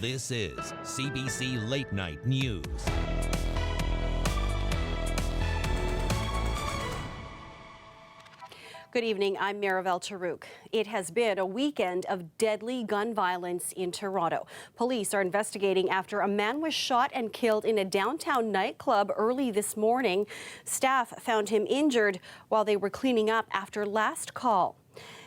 This is CBC Late Night News. Good evening, I'm Maribel Tarouk. It has been a weekend of deadly gun violence in Toronto. Police are investigating after a man was shot and killed in a downtown nightclub early this morning. Staff found him injured while they were cleaning up after last call.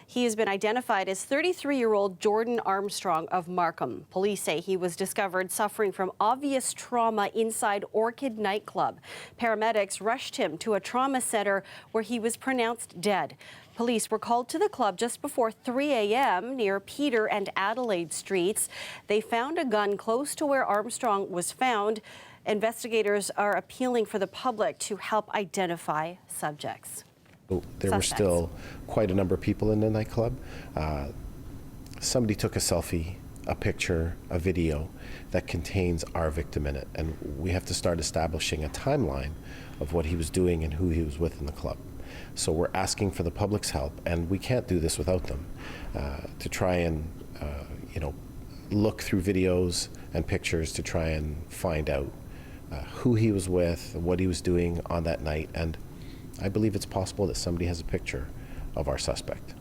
He has been identified as 33-year-old Jordan Armstrong of Markham. Police say he was discovered suffering from obvious trauma inside Orchid nightclub. Paramedics rushed him to a trauma center where he was pronounced dead. Police were called to the club just before 3 a.m. near Peter and Adelaide Streets. They found a gun close to where Armstrong was found. Investigators are appealing for the public to help identify subjects. There were still quite a number of people in the nightclub. Somebody took a selfie, a picture, a video that contains our victim in it, and we have to start establishing a timeline of what he was doing and who he was with in the club. So we're asking for the public's help, and we can't do this without them, to try and look through videos and pictures to try and find out who he was with, what he was doing on that night, and I believe it's possible that somebody has a picture of our suspect.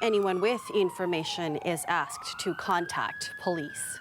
Anyone with information is asked to contact police.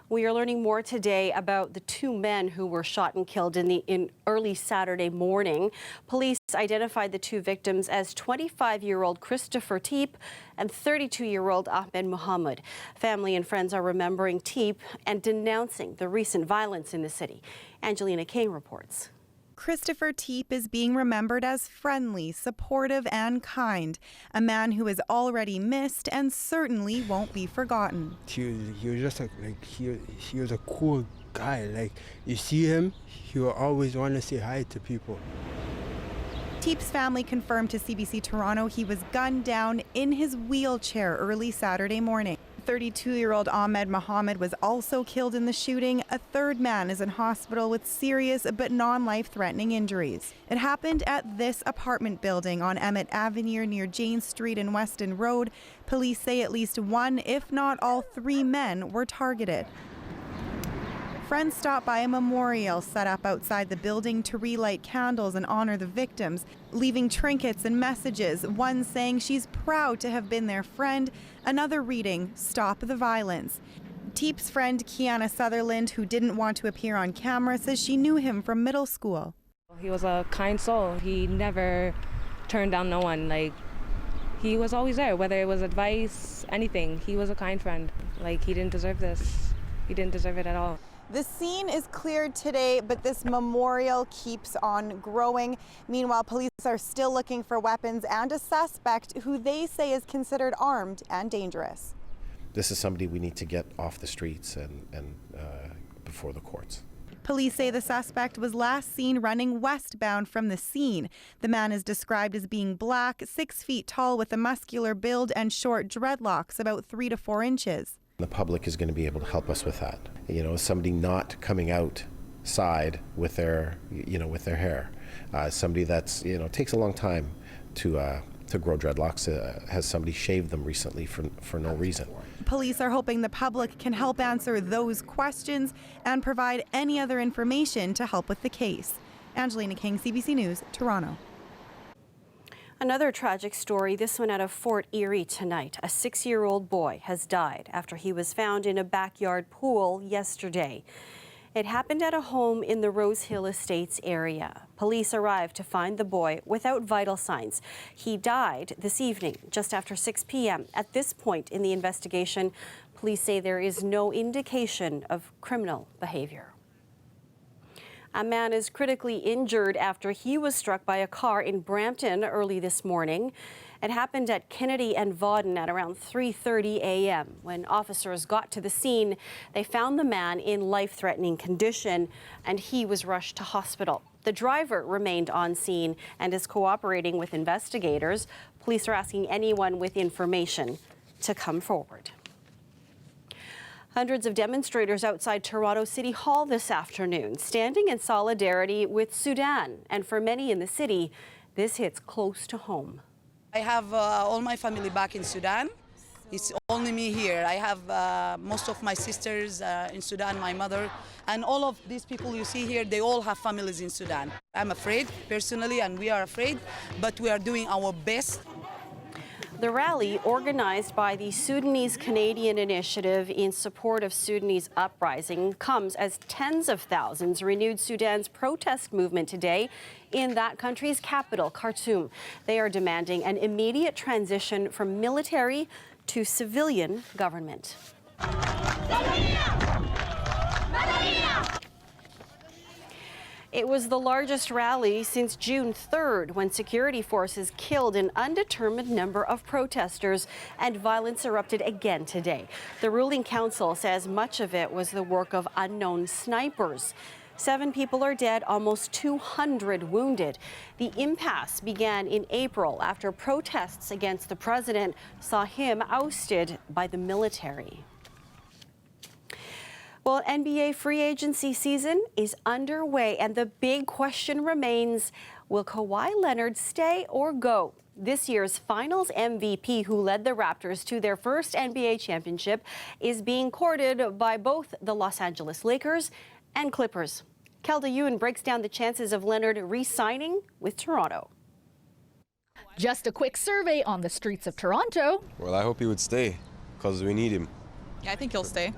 We are learning more today about the two men who were shot and killed in early Saturday morning. Police identified the two victims as 25-year-old Christopher Teep and 32-year-old Ahmed Mohammed. Family and friends are remembering Teep and denouncing the recent violence in the city. Angelina King reports. Christopher Teep is being remembered as friendly, supportive, and kind. A man who is already missed and certainly won't be forgotten. He was just he was a cool guy. Like, you see him, he will always want to say hi to people. Teep's family confirmed to CBC Toronto he was gunned down in his wheelchair early Saturday morning. 32-year-old Ahmed Mohammed was also killed in the shooting. A third man is in hospital with serious but non-life-threatening injuries. It happened at this apartment building on Emmett Avenue near Jane Street and Weston Road. Police say at least one, if not all three men were targeted. Friends stopped by a memorial set up outside the building to relight candles and honor the victims, leaving trinkets and messages, one saying she's proud to have been their friend, another reading, "Stop the violence." Teep's friend Kiana Sutherland, who didn't want to appear on camera, says she knew him from middle school. He was a kind soul. He never turned down no one. Like, he was always there, whether it was advice, anything. He was a kind friend. Like, he didn't deserve this. He didn't deserve it at all. The scene is cleared today, but this memorial keeps on growing. Meanwhile, police are still looking for weapons and a suspect who they say is considered armed and dangerous. This is somebody we need to get off the streets and before the courts. Police say the suspect was last seen running westbound from the scene. The man is described as being black, 6 feet tall with a muscular build and short dreadlocks about 3 to 4 inches. The public is going to be able to help us with that. Somebody not coming outside with their, with their hair. Somebody that's, takes a long time to grow dreadlocks. Has somebody shaved them recently for no reason. Police are hoping the public can help answer those questions and provide any other information to help with the case. Angelina King, CBC News, Toronto. Another tragic story, this one out of Fort Erie tonight. A 6-year-old boy has died after he was found in a backyard pool yesterday. It happened at a home in the Rose Hill Estates area. Police arrived to find the boy without vital signs. He died this evening, just after 6 p.m. At this point in the investigation, police say there is no indication of criminal behavior. A man is critically injured after he was struck by a car in Brampton early this morning. It happened at Kennedy and Vauden at around 3:30 a.m. When officers got to the scene, they found the man in life-threatening condition, and he was rushed to hospital. The driver remained on scene and is cooperating with investigators. Police are asking anyone with information to come forward. Hundreds of demonstrators outside Toronto City Hall this afternoon, standing in solidarity with Sudan. And for many in the city, this hits close to home. I have all my family back in Sudan. It's only me here. I have most of my sisters in Sudan, my mother, and all of these people you see here, they all have families in Sudan. I'm afraid, personally, and we are afraid, but we are doing our best. The rally, organized by the Sudanese Canadian Initiative in support of Sudanese uprising, comes as tens of thousands renewed Sudan's protest movement today in that country's capital, Khartoum. They are demanding an immediate transition from military to civilian government. It was the largest rally since June 3rd, when security forces killed an undetermined number of protesters, and violence erupted again today. The ruling council says much of it was the work of unknown snipers. 7 people are dead, almost 200 wounded. The impasse began in April after protests against the president saw him ousted by the military. Well, NBA free agency season is underway, and the big question remains, will Kawhi Leonard stay or go? This year's Finals MVP, who led the Raptors to their first NBA championship, is being courted by both the Los Angeles Lakers and Clippers. Kelda Ewan breaks down the chances of Leonard re-signing with Toronto. Just a quick survey on the streets of Toronto. Well, I hope he would stay, because we need him. Yeah, I think he'll stay.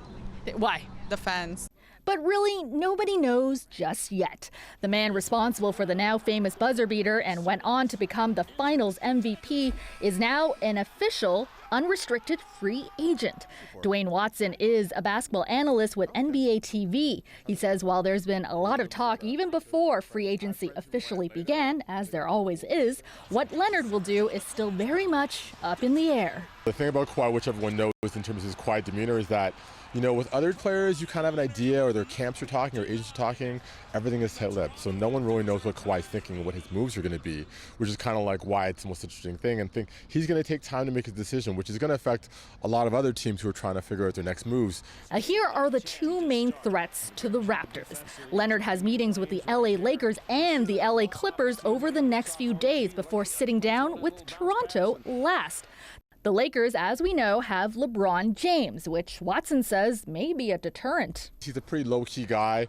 Why? The fans. But really, nobody knows just yet. The man responsible for the now famous buzzer beater and went on to become the Finals MVP is now an official, unrestricted free agent. Dwayne Watson is a basketball analyst with NBA TV. He says while there's been a lot of talk even before free agency officially began, as there always is, what Leonard will do is still very much up in the air. The thing about Kawhi, which everyone knows in terms of his quiet demeanor, is that, you know, with other players, you kind of have an idea, or their camps are talking, or agents are talking, everything is tight-lipped. So no one really knows what Kawhi's thinking and what his moves are going to be, which is kind of like why it's the most interesting thing. And think he's going to take time to make his decision, which is going to affect a lot of other teams who are trying to figure out their next moves. Here are the 2 main threats to the Raptors. Leonard has meetings with the LA Lakers and the LA Clippers over the next few days before sitting down with Toronto last. The Lakers, as we know, have LeBron James, which Watson says may be a deterrent. He's a pretty low-key guy.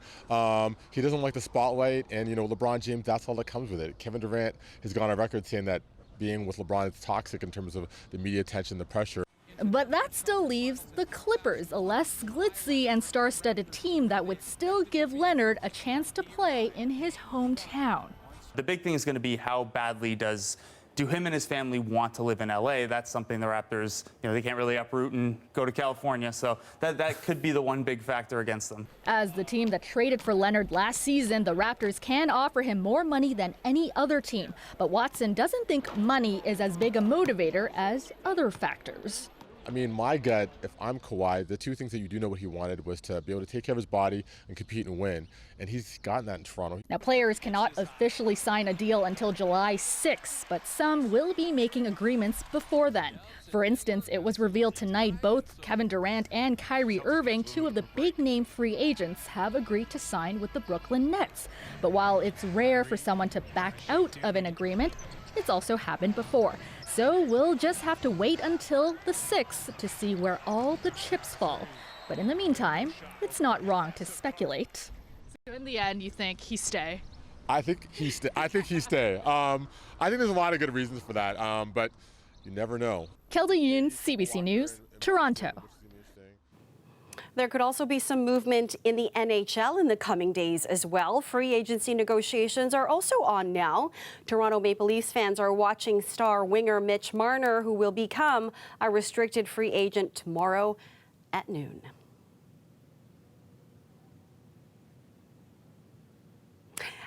He doesn't like the spotlight, and, you know, LeBron James, that's all that comes with it. Kevin Durant has gone on record saying that being with LeBron is toxic in terms of the media attention, the pressure. But that still leaves the Clippers, a less glitzy and star-studded team that would still give Leonard a chance to play in his hometown. The big thing is going to be how badly do him and his family want to live in LA? That's something the Raptors, you know, they can't really uproot and go to California. So that could be the one big factor against them. As the team that traded for Leonard last season, the Raptors can offer him more money than any other team. But Watson doesn't think money is as big a motivator as other factors. I mean, my gut, if I'm Kawhi, the 2 things that you do know what he wanted was to be able to take care of his body and compete and win. And he's gotten that in Toronto. Now, players cannot officially sign a deal until July 6th, but some will be making agreements before then. For instance, it was revealed tonight both Kevin Durant and Kyrie Irving, 2 of the big-name free agents, have agreed to sign with the Brooklyn Nets. But while it's rare for someone to back out of an agreement, it's also happened before. So we'll just have to wait until the 6th to see where all the chips fall. But in the meantime, it's not wrong to speculate. So in the end, you think he stay? I think he stay. I think there's a lot of good reasons for that, but you never know. Kelda Yoon, CBC News, Toronto. There could also be some movement in the NHL in the coming days as well. Free agency negotiations are also on now. Toronto Maple Leafs fans are watching star winger Mitch Marner, who will become a restricted free agent tomorrow at noon.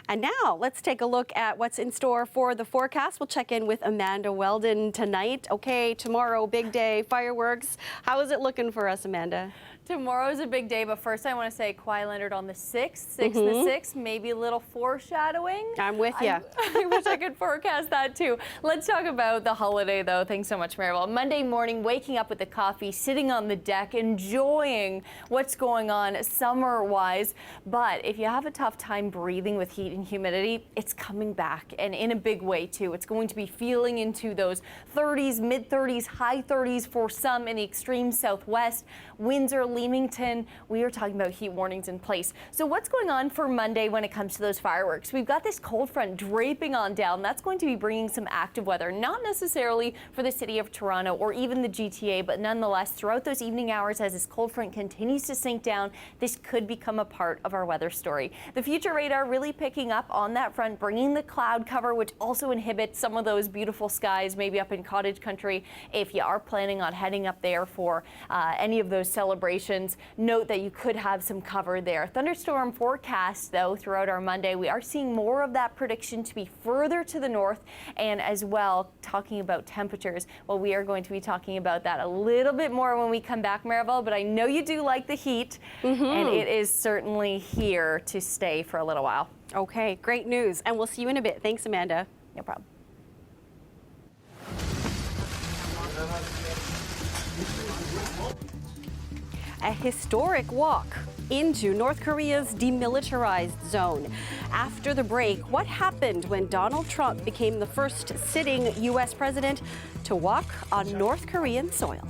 And now let's take a look at what's in store for the forecast. We'll check in with Amanda Weldon tonight. Okay, tomorrow, big day, fireworks. How is it looking for us, Amanda? Tomorrow's a big day, but first I want to say Kawhi Leonard on the 6th, the 6th, maybe a little foreshadowing. I'm with you. I wish I could forecast that too. Let's talk about the holiday though. Thanks so much, Maribel. Monday morning, waking up with a coffee, sitting on the deck, enjoying what's going on summer-wise. But if you have a tough time breathing with heat and humidity, it's coming back, and in a big way too. It's going to be feeling into those 30s, mid-30s, high 30s for some in the extreme southwest. Windsor, Leamington, we are talking about heat warnings in place. So what's going on for Monday when it comes to those fireworks? We've got this cold front draping on down. That's going to be bringing some active weather, not necessarily for the city of Toronto or even the GTA, but nonetheless, throughout those evening hours as this cold front continues to sink down, this could become a part of our weather story. The future radar really picking up on that front, bringing the cloud cover, which also inhibits some of those beautiful skies, maybe up in cottage country. If you are planning on heading up there for any of those celebrations, note that you could have some cover there. Thunderstorm forecast, though, throughout our Monday. We are seeing more of that prediction to be further to the north, and as well, talking about temperatures. Well, we are going to be talking about that a little bit more when we come back, Maribel, but I know you do like the heat, and it is certainly here to stay for a little while. Okay, great news, and we'll see you in a bit. Thanks, Amanda. No problem. A historic walk into North Korea's demilitarized zone. After the break, what happened when Donald Trump became the first sitting U.S. president to walk on North Korean soil?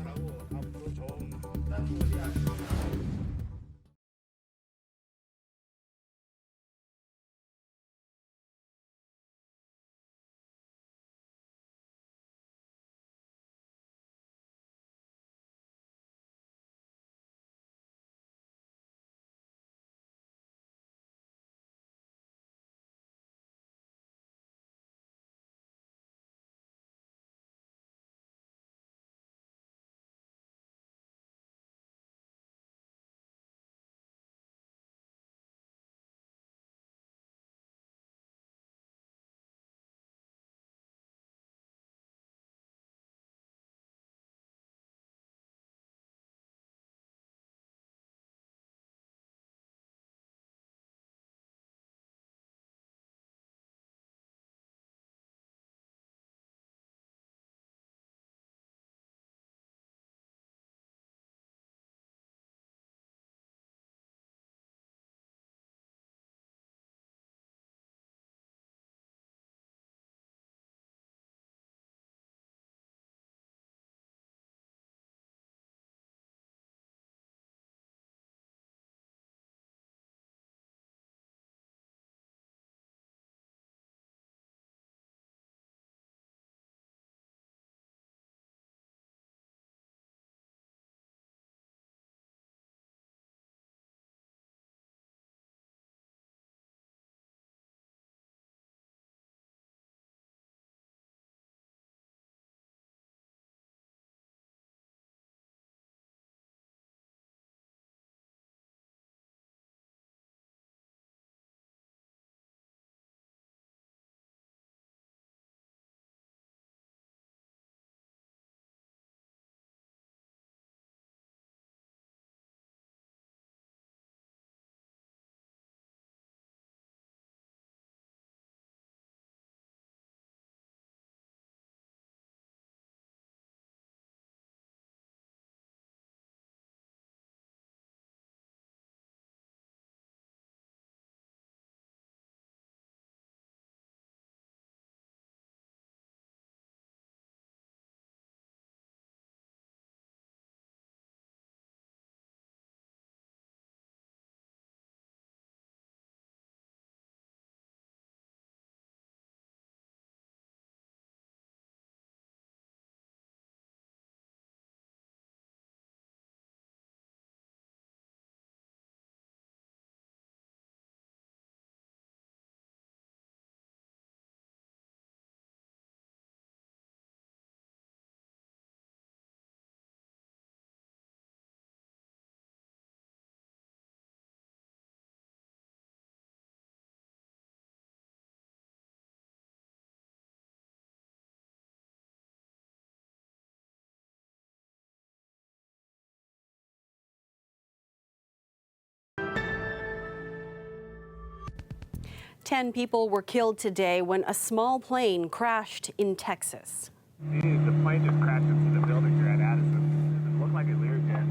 Ten people were killed today when a small plane crashed in Texas. The plane just crashed into the building here at Addison. It looked like it Learjet.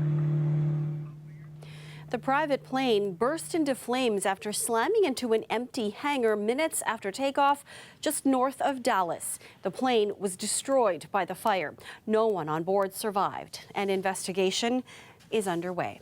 The private plane burst into flames after slamming into an empty hangar minutes after takeoff just north of Dallas. The plane was destroyed by the fire. No one on board survived. An investigation is underway.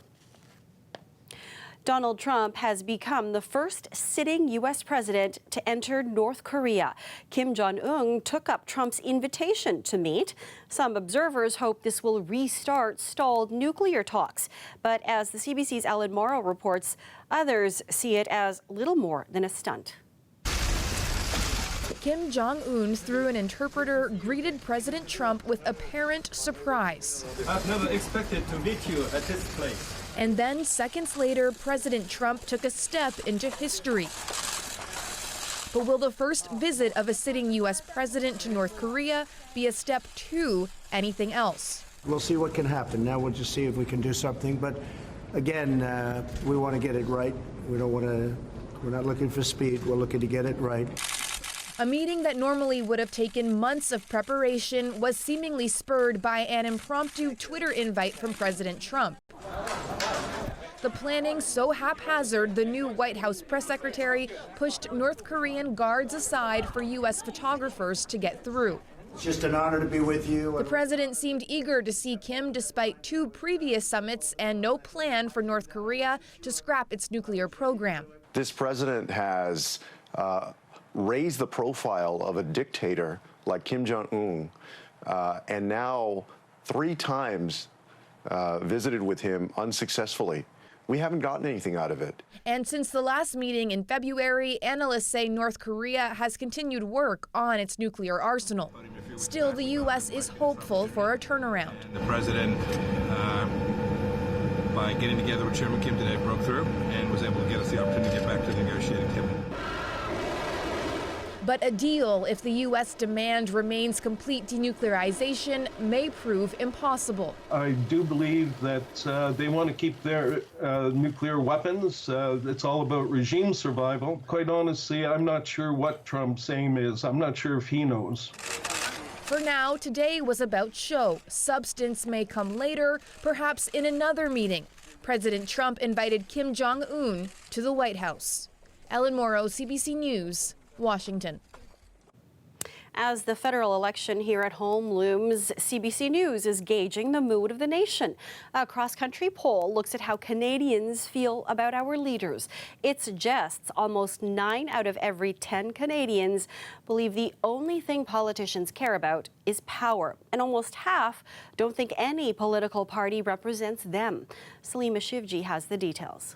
Donald Trump has become the first sitting U.S. president to enter North Korea. Kim Jong-un took up Trump's invitation to meet. Some observers hope this will restart stalled nuclear talks. But as the CBC's Ellen Morrow reports, others see it as little more than a stunt. Kim Jong-un, through an interpreter, greeted President Trump with apparent surprise. I've never expected to meet you at this place. And then, seconds later, President Trump took a step into history. But will the first visit of a sitting U.S. president to North Korea be a step to anything else? We'll see what can happen. Now we'll just see if we can do something. But again, we want to get it right. We don't want to, we're not looking for speed. We're looking to get it right. A meeting that normally would have taken months of preparation was seemingly spurred by an impromptu Twitter invite from President Trump. The planning so haphazard, the new White House press secretary pushed North Korean guards aside for U.S. photographers to get through. It's just an honor to be with you. The president seemed eager to see Kim despite 2 previous summits and no plan for North Korea to scrap its nuclear program. This president has raised the profile of a dictator like Kim Jong-un, and now 3 times visited with him unsuccessfully. We haven't gotten anything out of it. And since the last meeting in February, analysts say North Korea has continued work on its nuclear arsenal. Still, the U.S. is hopeful for a turnaround. The president, by getting together with Chairman Kim today, broke through and was able to get us the opportunity to get back to the negotiating table. But a deal, if the U.S. demand remains complete denuclearization, may prove impossible. I do believe that they want to keep their nuclear weapons. It's all about regime survival. Quite honestly, I'm not sure what Trump's aim is. I'm not sure if he knows. For now, today was about show. Substance may come later, perhaps in another meeting. President Trump invited Kim Jong-un to the White House. Ellen Morrow, CBC News, Washington. As the federal election here at home looms, CBC News is gauging the mood of the nation. A cross-country poll looks at how Canadians feel about our leaders. It suggests almost 9 out of every 10 Canadians believe the only thing politicians care about is power, and almost half don't think any political party represents them. Salima Shivji has the details.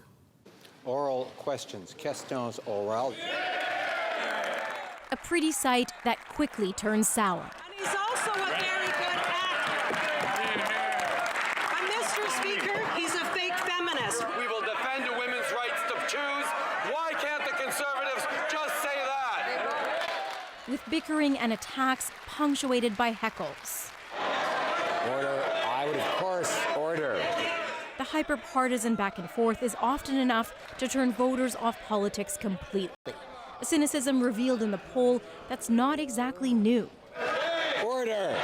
Oral questions, questions orales. A pretty sight that quickly turns sour. And he's also a very good actor. And Mr. Speaker, he's a fake feminist. We will defend women's rights to choose. Why can't the Conservatives just say that? With bickering and attacks punctuated by heckles. Order. I would, of course, order. The hyper-partisan back and forth is often enough to turn voters off politics completely. A cynicism revealed in the poll that's not exactly new. Order!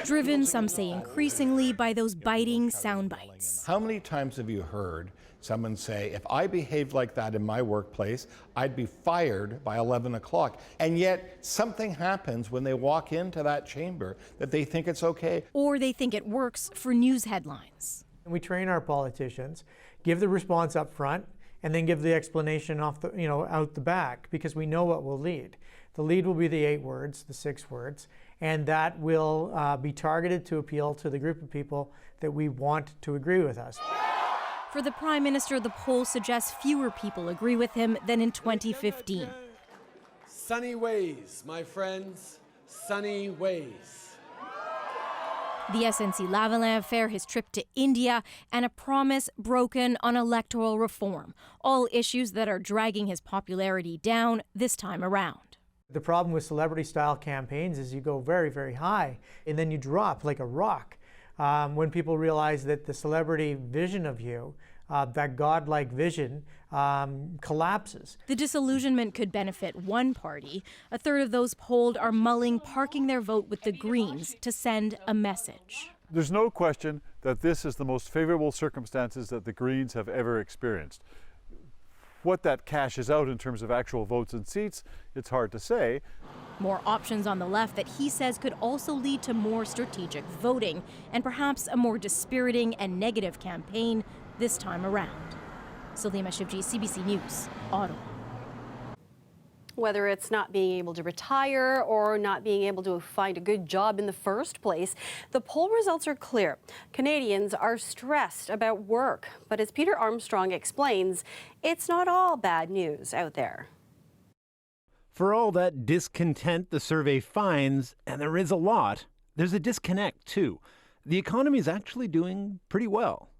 Driven, some say increasingly, by those biting sound bites. How many times have you heard someone say, if I behaved like that in my workplace, I'd be fired by 11 o'clock. And yet something happens when they walk into that chamber that they think it's okay. Or they think it works for news headlines. We train our politicians, give the response up front, and then give the explanation off the, out the back, because we know what will lead. The lead will be the 8 words, the 6 words, and that will be targeted to appeal to the group of people that we want to agree with us. For the Prime Minister, the poll suggests fewer people agree with him than in 2015. Sunny ways, my friends, sunny ways. The SNC-Lavalin affair, his trip to India, and a promise broken on electoral reform. All issues that are dragging his popularity down this time around. The problem with celebrity-style campaigns is you go very, very high, and then you drop like a rock. When people realize that the celebrity vision of you, that godlike vision, collapses. The disillusionment could benefit one party. A third of those polled are mulling parking their vote with the Greens to send a message. There's no question that this is the most favorable circumstances that the Greens have ever experienced. What that cashes out in terms of actual votes and seats, it's hard to say. More options on the left that he says could also lead to more strategic voting and perhaps a more dispiriting and negative campaign this time around. Salima Shivji, CBC News, Ottawa. Whether it's not being able to retire or not being able to find a good job in the first place, the poll results are clear. Canadians are stressed about work. But as Peter Armstrong explains, it's not all bad news out there. For all that discontent the survey finds, and there is a lot, there's a disconnect too. The economy is actually doing pretty well.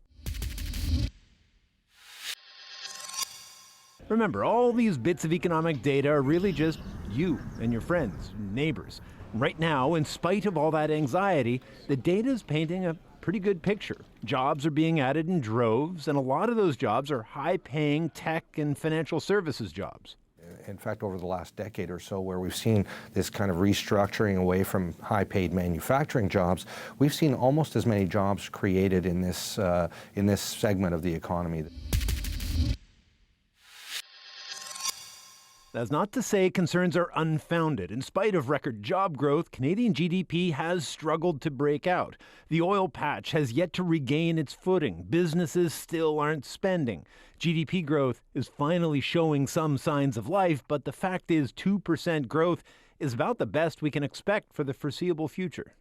Remember, all these bits of economic data are really just you and your friends, neighbors. Right now, in spite of all that anxiety, the data is painting a pretty good picture. Jobs are being added in droves, and a lot of those jobs are high-paying tech and financial services jobs. In fact, over the last decade or so, where we've seen this kind of restructuring away from high-paid manufacturing jobs, we've seen almost as many jobs created in this segment of the economy. That's not to say concerns are unfounded. In spite of record job growth, Canadian GDP has struggled to break out. The oil patch has yet to regain its footing. Businesses still aren't spending. GDP growth is finally showing some signs of life, but the fact is 2% growth is about the best we can expect for the foreseeable future.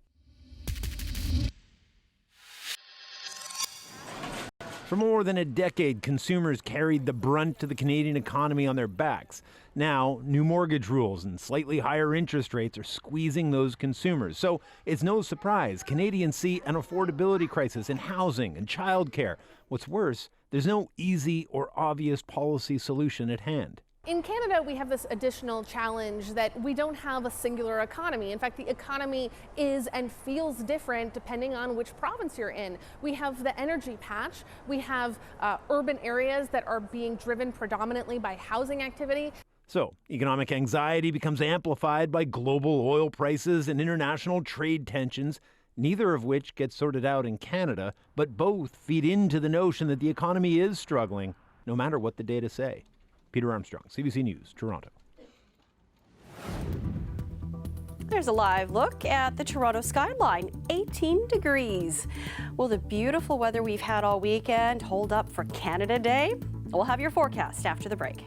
For more than a decade, consumers carried the brunt to the Canadian economy on their backs. Now, new mortgage rules and slightly higher interest rates are squeezing those consumers. So it's no surprise Canadians see an affordability crisis in housing and childcare. What's worse, there's no easy or obvious policy solution at hand. In Canada, we have this additional challenge that we don't have a singular economy. In fact, the economy is and feels different depending on which province you're in. We have the energy patch. We have urban areas that are being driven predominantly by housing activity. So, economic anxiety becomes amplified by global oil prices and international trade tensions, neither of which gets sorted out in Canada, but both feed into the notion that the economy is struggling, no matter what the data say. Peter Armstrong, CBC News, Toronto. There's a live look at the Toronto skyline, 18 degrees. Will the beautiful weather we've had all weekend hold up for Canada Day? We'll have your forecast after the break.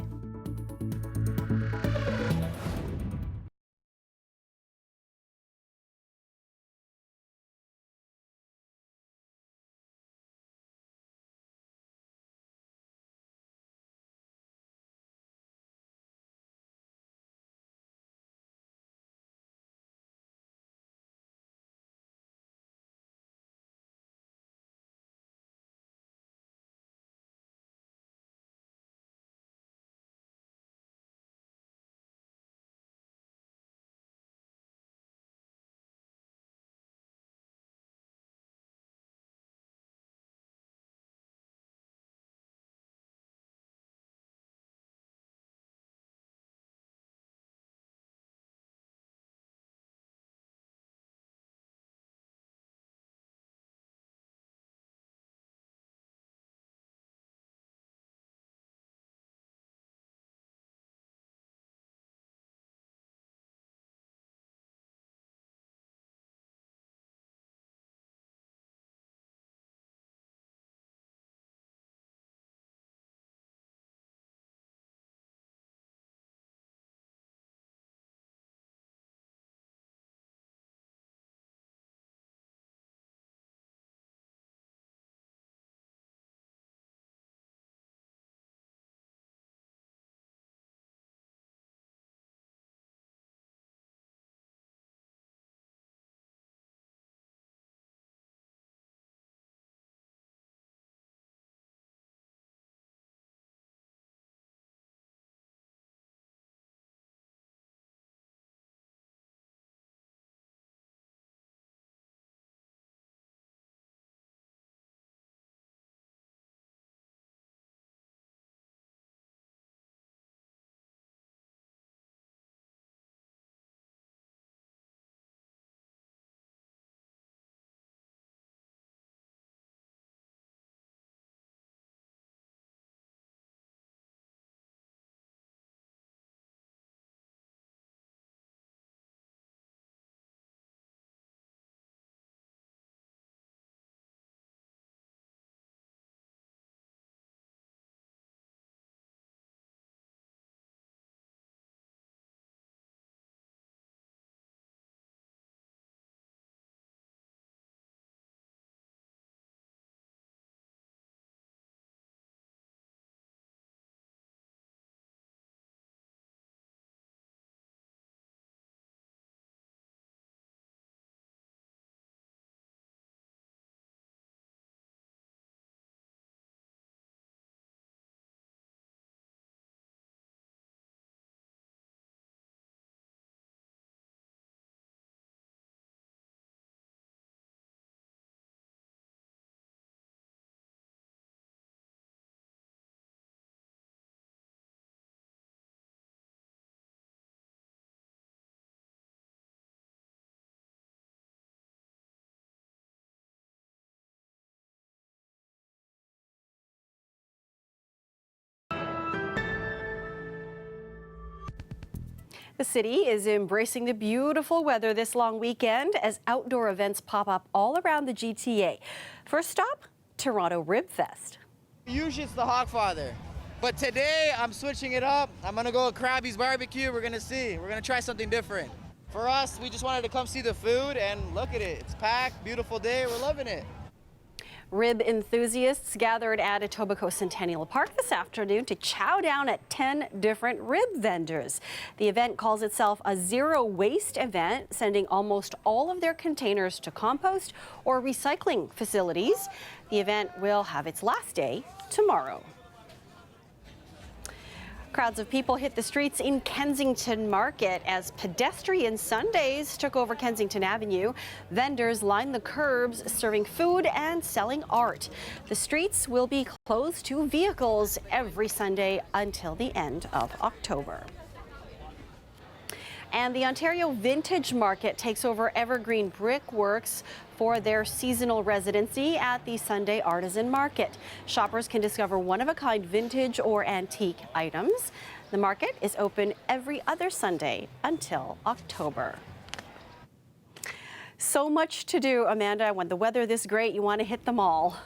The city is embracing the beautiful weather this long weekend as outdoor events pop up all around the GTA. First stop, Toronto Rib Fest. Usually it's the Hogfather, but today I'm switching it up. I'm gonna go with Krabby's Barbecue. We're gonna see. We're gonna try something different. For us, we just wanted to come see the food and look at it. It's packed, beautiful day. We're loving it. Rib enthusiasts gathered at Etobicoke Centennial Park this afternoon to chow down at 10 different rib vendors. The event calls itself a zero waste event, sending almost all of their containers to compost or recycling facilities. The event will have its last day tomorrow. Crowds of people hit the streets in Kensington Market as pedestrian Sundays took over Kensington Avenue. Vendors lined the curbs serving food and selling art. The streets will be closed to vehicles every Sunday until the end of October. And the Ontario Vintage Market takes over Evergreen Brickworks for their seasonal residency at the Sunday Artisan Market. Shoppers can discover one-of-a-kind vintage or antique items. The market is open every other Sunday until October. So much to do, Amanda. When the weather this great, you want to hit them all.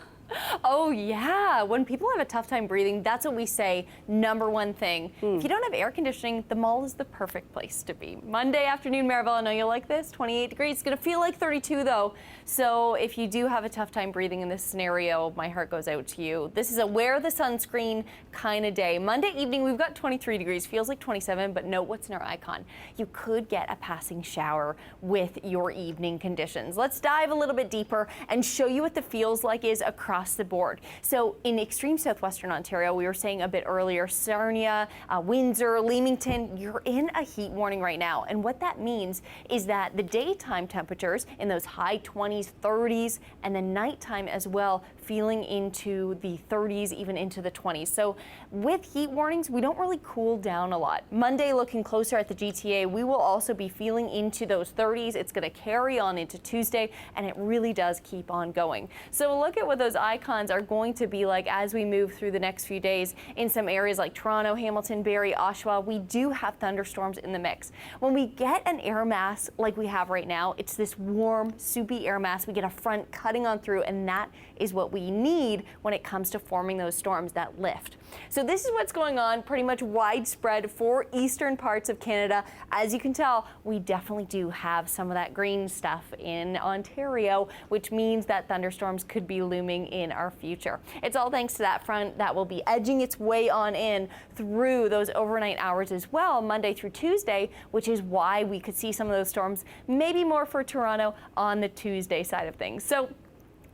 Oh yeah, when people have a tough time breathing, that's what we say, number one thing. If you don't have air conditioning, the mall is the perfect place to be. Monday afternoon, Maribel, I know you'll like this, 28 degrees. It's gonna feel like 32 though. So if you do have a tough time breathing in this scenario, my heart goes out to you. This is a wear the sunscreen kind of day. Monday evening, we've got 23 degrees, feels like 27, but note what's in our icon. You could get a passing shower with your evening conditions. Let's dive a little bit deeper and show you what the feels like is across the board. So in extreme southwestern Ontario, we were saying a bit earlier, Sarnia, Windsor, Leamington, you're in a heat warning right now. And what that means is that the daytime temperatures in those high 20s, 30s, and then nighttime as well, feeling into the 30s, even into the 20s. So with heat warnings, we don't really cool down a lot. Monday, looking closer at the GTA, we will also be feeling into those 30s. It's going to carry on into Tuesday, and it really does keep on going. So look at what those icons are going to be like as we move through the next few days in some areas like Toronto, Hamilton, Barrie, Oshawa. We do have thunderstorms in the mix. When we get an air mass like we have right now, it's this warm, soupy air mass. We get a front cutting on through, and that is what we need when it comes to forming those storms that lift. So this is what's going on pretty much widespread for eastern parts of Canada. As you can tell, we definitely do have some of that green stuff in Ontario, which means that thunderstorms could be looming in our future. It's all thanks to that front that will be edging its way on in through those overnight hours as well, Monday through Tuesday, which is why we could see some of those storms, maybe more for Toronto on the Tuesday side of things. So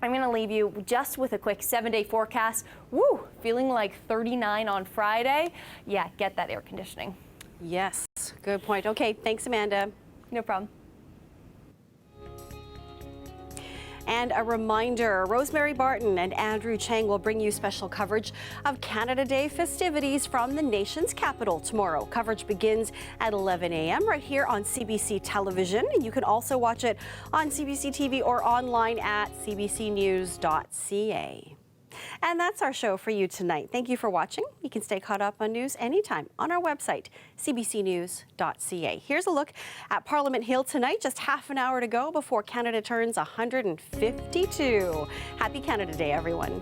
I'm going to leave you just with a quick 7-day forecast. Woo, feeling like 39 on Friday. Yeah, get that air conditioning. Yes, good point. Okay, thanks, Amanda. No problem. And a reminder, Rosemary Barton and Andrew Chang will bring you special coverage of Canada Day festivities from the nation's capital tomorrow. Coverage begins at 11 a.m. right here on CBC television. You can also watch it on CBC TV or online at cbcnews.ca. And that's our show for you tonight. Thank you for watching. You can stay caught up on news anytime on our website, cbcnews.ca. Here's a look at Parliament Hill tonight, just half an hour to go before Canada turns 152. Happy Canada Day, everyone.